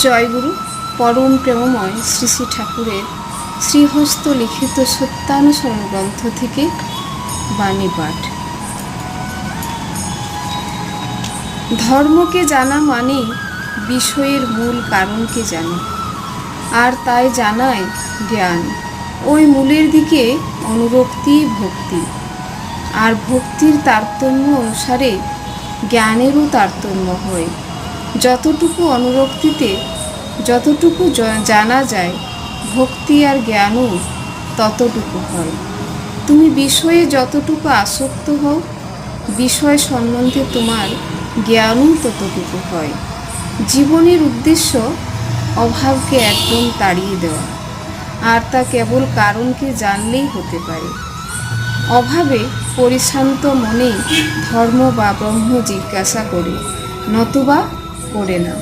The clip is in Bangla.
জয়গুরু পরম প্রেমময় শ্রী শ্রী ঠাকুরের শ্রীহস্ত লিখিত সত্যানুসরণ গ্রন্থ থেকে বাণী পাঠ। ধর্মকে জানা মানে বিষয়ের মূল কারণকে জানা, আর তাই জানায় জ্ঞান। ওই মূলের দিকে অনুরক্তি ভক্তি, আর ভক্তির তারতম্য অনুসারে জ্ঞানেরও তারতম্য হয়। যতটুকু অনুরক্তিতে যতটুকু জানা যায়, ভক্তি আর জ্ঞানও ততটুকু হয়। তুমি বিষয়ে যতটুকু আসক্ত হও, বিষয় সম্বন্ধে তোমার জ্ঞানও ততটুকু হয়। জীবনের উদ্দেশ্য অভাবকে একদম তাড়িয়ে দেওয়া, আর তা কেবল কারণকে জানলেই হতে পারে। অভাবে পরিশান্ত মনে ধর্ম বা ব্রহ্ম জিজ্ঞাসা করে, নতুবা করে না।